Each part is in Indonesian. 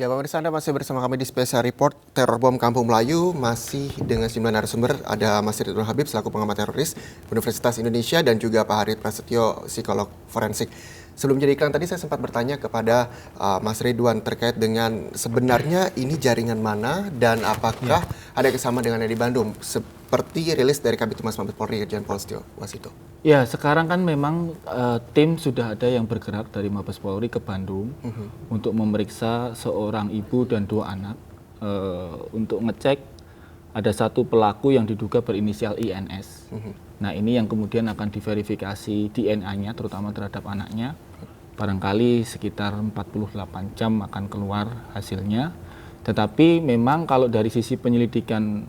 Ya, pemirsa, Anda masih bersama kami di Special Report Teror Bom Kampung Melayu, masih dengan sejumlah narasumber. Ada Mas Ridwan Habib selaku pengamat teroris Universitas Indonesia dan juga Pak Harith Prasetyo, psikolog forensik. Sebelum jadi iklan tadi saya sempat bertanya kepada Mas Ridwan terkait dengan sebenarnya ini jaringan mana dan apakah ada kesamaan dengan yang di Bandung, seperti rilis dari Kabid Humas Mabes Polri Irjen Pol Setio Wasito. Ya, sekarang kan memang tim sudah ada yang bergerak dari Mabes Polri ke Bandung untuk memeriksa seorang ibu dan 2 anak untuk ngecek ada satu pelaku yang diduga berinisial INS. Nah, ini yang kemudian akan diverifikasi DNA-nya terutama terhadap anaknya. Barangkali sekitar 48 jam akan keluar hasilnya. Tetapi memang kalau dari sisi penyelidikan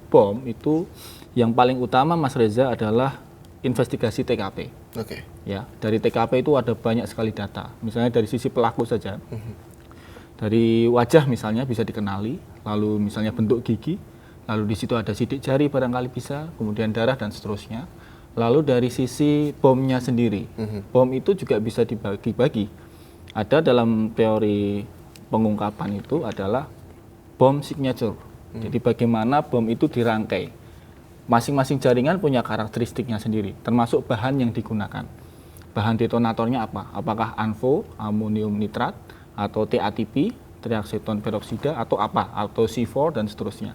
bom itu yang paling utama Mas Reza adalah investigasi TKP. Oke. Ya, dari TKP itu ada banyak sekali data. Misalnya dari sisi pelaku saja. Dari wajah misalnya bisa dikenali, lalu misalnya bentuk gigi, lalu di situ ada sidik jari barangkali bisa, kemudian darah dan seterusnya. Lalu dari sisi bomnya sendiri. Bom itu juga bisa dibagi-bagi. Ada dalam teori pengungkapan itu adalah bom signature. Jadi bagaimana bom itu dirangkai. Masing-masing jaringan punya karakteristiknya sendiri, termasuk bahan yang digunakan. Bahan detonatornya apa? Apakah ANFO, amonium nitrat, atau TATP, triaceton peroksida, atau apa? Atau C4 dan seterusnya.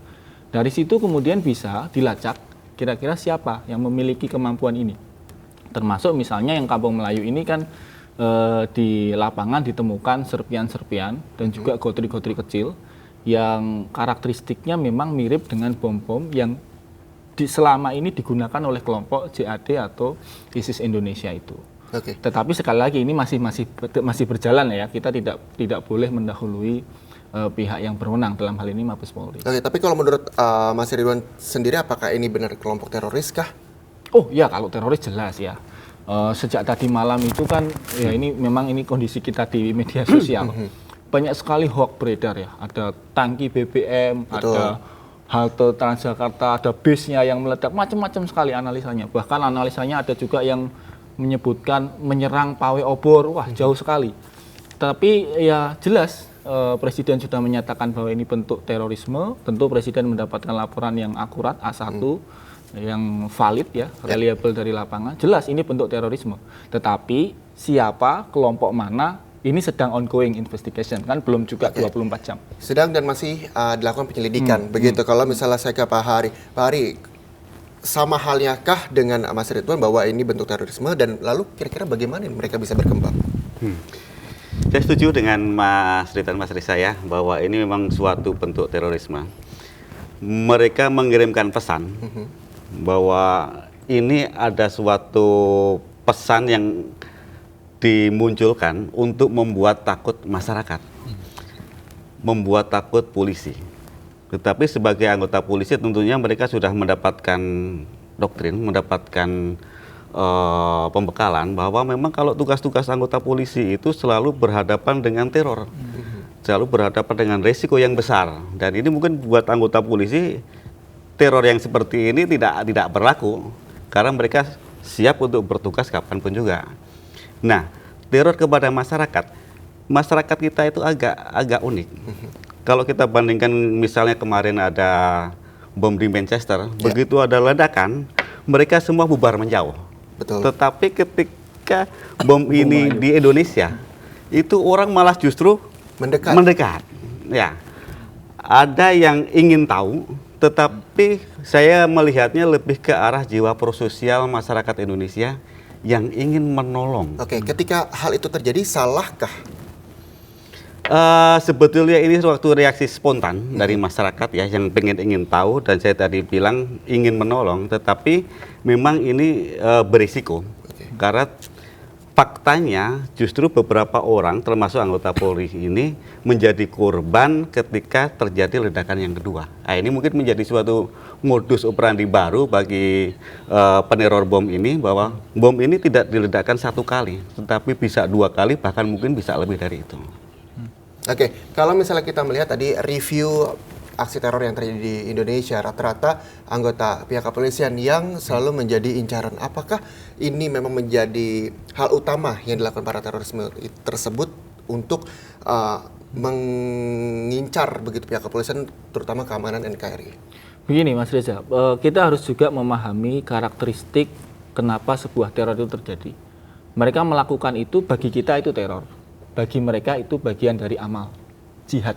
Dari situ kemudian bisa dilacak kira-kira siapa yang memiliki kemampuan ini. Termasuk misalnya yang Kampung Melayu ini kan di lapangan ditemukan serpian-serpian dan juga gotri-gotri kecil yang karakteristiknya memang mirip dengan bom-bom yang selama ini digunakan oleh kelompok JAD atau ISIS Indonesia itu. Oke. Tetapi sekali lagi ini masih berjalan ya. Kita tidak boleh mendahului pihak yang berwenang, dalam hal ini Mabes Polri. Oke, tapi kalau menurut Mas Ridwan sendiri, apakah ini benar kelompok teroris kah? Oh ya, kalau teroris jelas ya. Sejak tadi malam itu kan ya ini memang ini kondisi kita di media sosial. Banyak sekali hoax beredar ya. Ada tangki BBM, Betul. ada halte Transjakarta, ada bisnya yang meledak, macam-macam sekali analisanya. Bahkan analisanya ada juga yang menyebutkan menyerang pawai obor, wah jauh sekali. Tapi ya jelas Presiden sudah menyatakan bahwa ini bentuk terorisme. Tentu Presiden mendapatkan laporan yang akurat A1, yang valid ya, reliable dari lapangan. Jelas ini bentuk terorisme. Tetapi siapa, kelompok mana, ini sedang ongoing investigation, kan belum juga 24 jam. Sedang dan masih dilakukan penyelidikan. Begitu. Kalau misalnya saya ke Pak Hari. Pak Hari, sama halnya kah dengan Mas Ridwan bahwa ini bentuk terorisme, dan lalu kira-kira bagaimana mereka bisa berkembang? Saya setuju dengan Mas Ridwan, Mas Risa ya, bahwa ini memang suatu bentuk terorisme. Mereka mengirimkan pesan bahwa ini ada suatu pesan yang dimunculkan untuk membuat takut masyarakat, membuat takut polisi. Tetapi sebagai anggota polisi tentunya mereka sudah mendapatkan doktrin, mendapatkan pembekalan bahwa memang kalau tugas-tugas anggota polisi itu selalu berhadapan dengan teror, selalu berhadapan dengan resiko yang besar. Dan ini mungkin buat anggota polisi teror yang seperti ini tidak berlaku karena mereka siap untuk bertugas kapanpun juga. Nah, teror kepada masyarakat kita itu agak unik. Kalau kita bandingkan misalnya kemarin ada bom di Manchester, begitu ada ledakan, mereka semua bubar menjauh. Betul. Tetapi ketika bom ini di Indonesia, itu orang malah justru mendekat. Ya, ada yang ingin tahu, tetapi saya melihatnya lebih ke arah jiwa prososial masyarakat Indonesia yang ingin menolong. Oke, ketika hal itu terjadi, salahkah? Sebetulnya ini suatu reaksi spontan dari masyarakat ya, yang ingin tahu, dan saya tadi bilang ingin menolong, tetapi memang ini berisiko. Karena faktanya justru beberapa orang termasuk anggota Polri ini menjadi korban ketika terjadi ledakan yang kedua. Nah, ini mungkin menjadi suatu modus operandi baru bagi peneror bom ini, bahwa bom ini tidak diledakkan 1 kali, tetapi bisa 2 kali, bahkan mungkin bisa lebih dari itu. Oke, kalau misalnya kita melihat tadi review aksi teror yang terjadi di Indonesia, rata-rata anggota pihak kepolisian yang selalu menjadi incaran. Apakah ini memang menjadi hal utama yang dilakukan para terorisme tersebut untuk mengincar begitu pihak kepolisian, terutama keamanan NKRI? Begini Mas Reza, kita harus juga memahami karakteristik kenapa sebuah teror itu terjadi. Mereka melakukan itu, bagi kita itu teror. Bagi mereka itu bagian dari amal, jihad.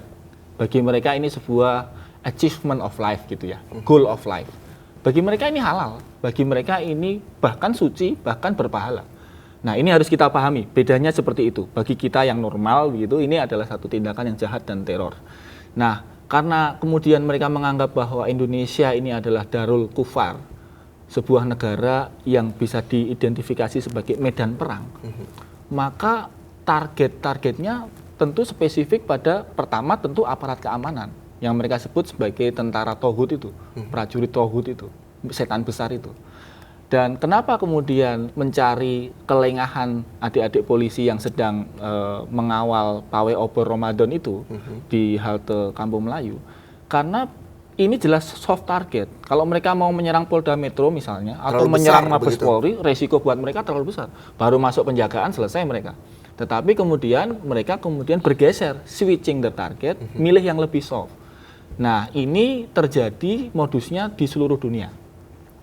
Bagi mereka ini sebuah achievement of life gitu ya, goal of life. Bagi mereka ini halal, bagi mereka ini bahkan suci, bahkan berpahala. Nah ini harus kita pahami, bedanya seperti itu. Bagi kita yang normal begitu, ini adalah satu tindakan yang jahat dan teror. Nah karena kemudian mereka menganggap bahwa Indonesia ini adalah darul kufar, sebuah negara yang bisa diidentifikasi sebagai medan perang, maka targetnya tentu spesifik pada pertama tentu aparat keamanan yang mereka sebut sebagai tentara tohut itu, prajurit tohut itu, setan besar itu. Dan kenapa kemudian mencari kelengahan adik-adik polisi yang sedang mengawal pawai obor Ramadan itu di halte Kampung Melayu? Karena ini jelas soft target. Kalau mereka mau menyerang Polda Metro misalnya, atau menyerang Mabes Polri, resiko buat mereka terlalu besar. Baru masuk penjagaan selesai mereka. Tetapi kemudian mereka bergeser, switching the target, milih yang lebih soft. Nah ini terjadi modusnya di seluruh dunia.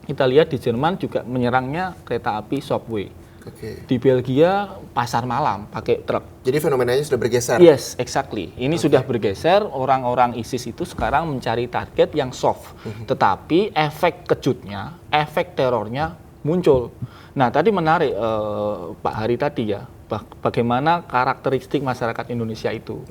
Kita lihat di Jerman juga menyerangnya kereta api subway. Di Belgia pasar malam pakai truk. Jadi fenomenanya sudah bergeser? Yes, exactly. Ini sudah bergeser, orang-orang ISIS itu sekarang mencari target yang soft. Tetapi efek kejutnya, efek terornya muncul. Nah tadi menarik Pak Hari tadi ya, bagaimana karakteristik masyarakat Indonesia itu.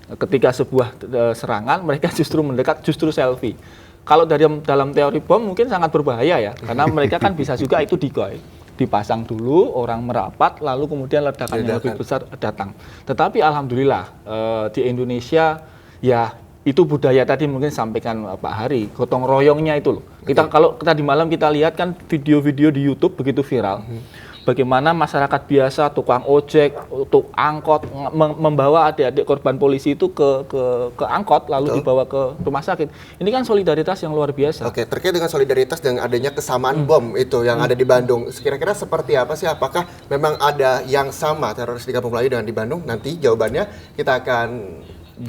Ketika sebuah serangan, mereka justru mendekat, justru selfie. Kalau dalam teori bom mungkin sangat berbahaya ya, karena mereka kan bisa juga itu decoy. Dipasang dulu, orang merapat, lalu kemudian ledakan yang lebih besar datang. Tetapi alhamdulillah di Indonesia ya itu budaya tadi mungkin sampaikan Pak Hari, gotong royongnya itu loh. Kalau tadi malam kita lihat kan video-video di YouTube begitu viral. Bagaimana masyarakat biasa, tukang ojek, angkot membawa adik-adik korban polisi itu ke angkot lalu dibawa ke rumah sakit. Ini kan solidaritas yang luar biasa. Terkait dengan solidaritas dan adanya kesamaan bom itu yang ada di Bandung, kira-kira seperti apa sih? Apakah memang ada yang sama teroris di Kampung Melayu dengan di Bandung? Nanti jawabannya kita akan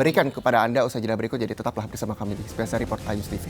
berikan kepada Anda usai jeda berikut. Jadi tetaplah bersama kami di Special Report Ayus TV.